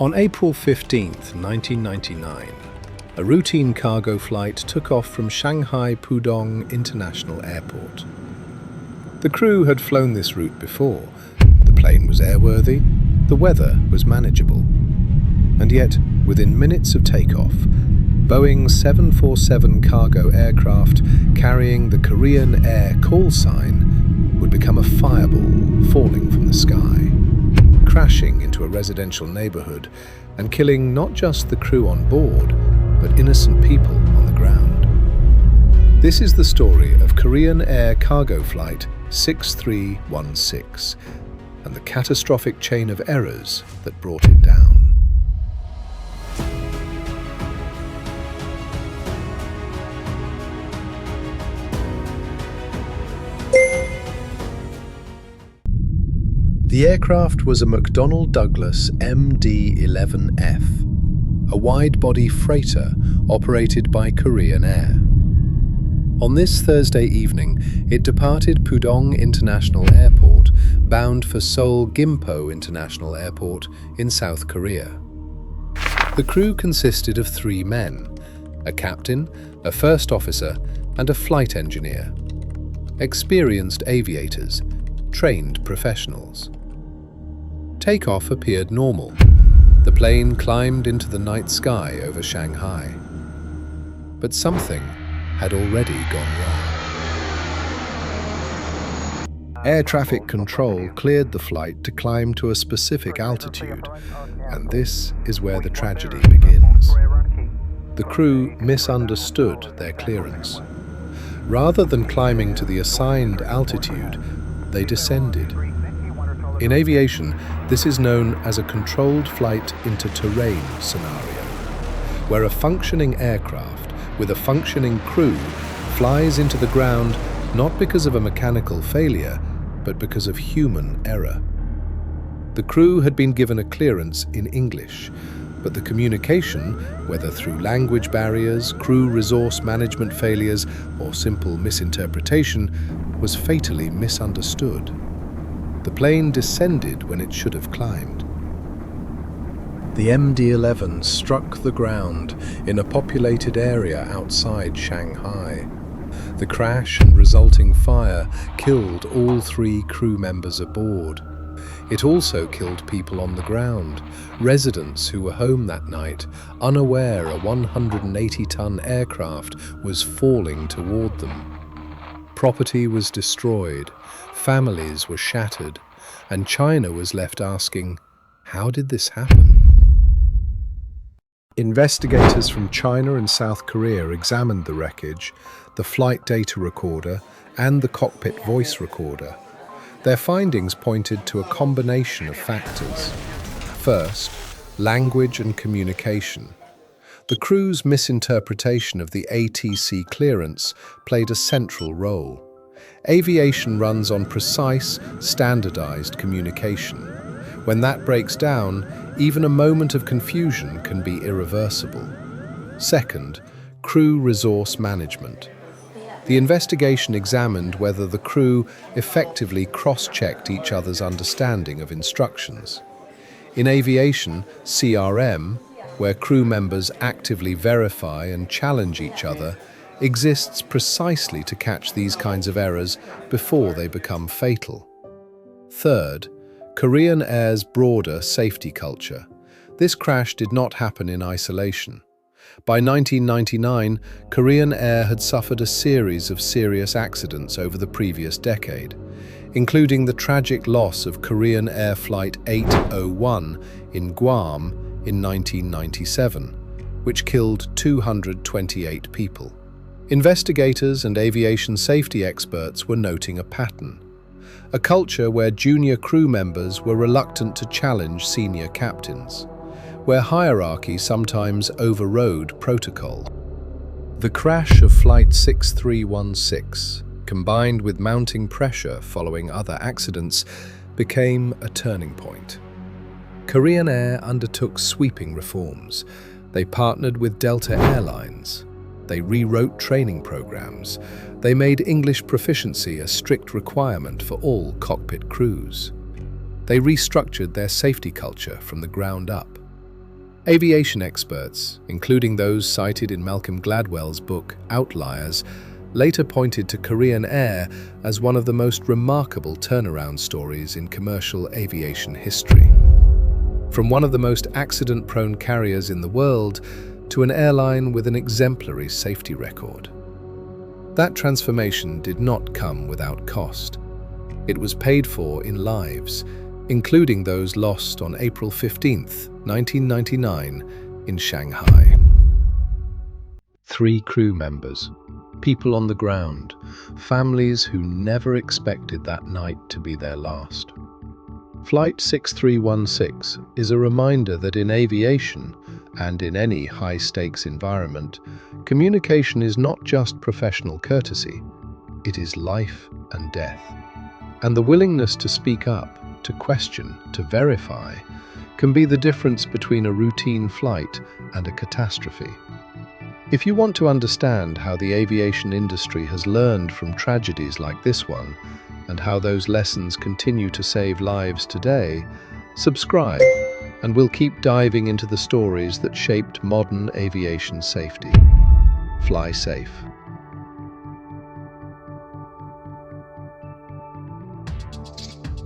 On April 15, 1999, a routine cargo flight took off from Shanghai Pudong International Airport. The crew had flown this route before. The plane was airworthy, the weather was manageable. And yet, within minutes of takeoff, Boeing's 747 cargo aircraft carrying the Korean Air call sign would become a fireball falling from the sky, crashing into a residential neighborhood and killing not just the crew on board, but innocent people on the ground. This is the story of Korean Air cargo flight 6316 and the catastrophic chain of errors that brought it down. The aircraft was a McDonnell Douglas MD-11F, a wide-body freighter operated by Korean Air. On this Thursday evening, it departed Pudong International Airport, bound for Seoul Gimpo International Airport in South Korea. The crew consisted of 3 men, a captain, a first officer, and a flight engineer. Experienced aviators, trained professionals. Takeoff appeared normal. The plane climbed into the night sky over Shanghai. But something had already gone wrong. Air traffic control cleared the flight to climb to a specific altitude, and this is where the tragedy begins. The crew misunderstood their clearance. Rather than climbing to the assigned altitude, they descended. In aviation, this is known as a controlled flight into terrain scenario, where a functioning aircraft with a functioning crew flies into the ground not because of a mechanical failure, but because of human error. The crew had been given a clearance in English, but the communication, whether through language barriers, crew resource management failures, or simple misinterpretation, was fatally misunderstood. The plane descended when it should have climbed. The MD-11 struck the ground in a populated area outside Shanghai. The crash and resulting fire killed all 3 crew members aboard. It also killed people on the ground, residents who were home that night, unaware a 180-ton aircraft was falling toward them. Property was destroyed. Families were shattered, and China was left asking, how did this happen? Investigators from China and South Korea examined the wreckage, the flight data recorder, and the cockpit voice recorder. Their findings pointed to a combination of factors. First, language and communication. The crew's misinterpretation of the ATC clearance played a central role. Aviation runs on precise, standardized communication. When that breaks down, even a moment of confusion can be irreversible. Second, crew resource management. The investigation examined whether the crew effectively cross-checked each other's understanding of instructions. In aviation, CRM, where crew members actively verify and challenge each other, exists precisely to catch these kinds of errors before they become fatal. Third, Korean Air's broader safety culture. This crash did not happen in isolation. By 1999, Korean Air had suffered a series of serious accidents over the previous decade, including the tragic loss of Korean Air Flight 801 in Guam in 1997, which killed 228 people. Investigators and aviation safety experts were noting a pattern. A culture where junior crew members were reluctant to challenge senior captains, where hierarchy sometimes overrode protocol. The crash of Flight 6316, combined with mounting pressure following other accidents, became a turning point. Korean Air undertook sweeping reforms. They partnered with Delta Airlines. They rewrote training programs. They made English proficiency a strict requirement for all cockpit crews. They restructured their safety culture from the ground up. Aviation experts, including those cited in Malcolm Gladwell's book Outliers, later pointed to Korean Air as one of the most remarkable turnaround stories in commercial aviation history. From one of the most accident-prone carriers in the world to an airline with an exemplary safety record. That transformation did not come without cost. It was paid for in lives, including those lost on April 15, 1999, in Shanghai. 3 crew members, people on the ground, families who never expected that night to be their last. Flight 6316 is a reminder that in aviation, and in any high-stakes environment, communication is not just professional courtesy, it is life and death. And the willingness to speak up, to question, to verify, can be the difference between a routine flight and a catastrophe. If you want to understand how the aviation industry has learned from tragedies like this one, and how those lessons continue to save lives today, subscribe, and we'll keep diving into the stories that shaped modern aviation safety. Fly safe.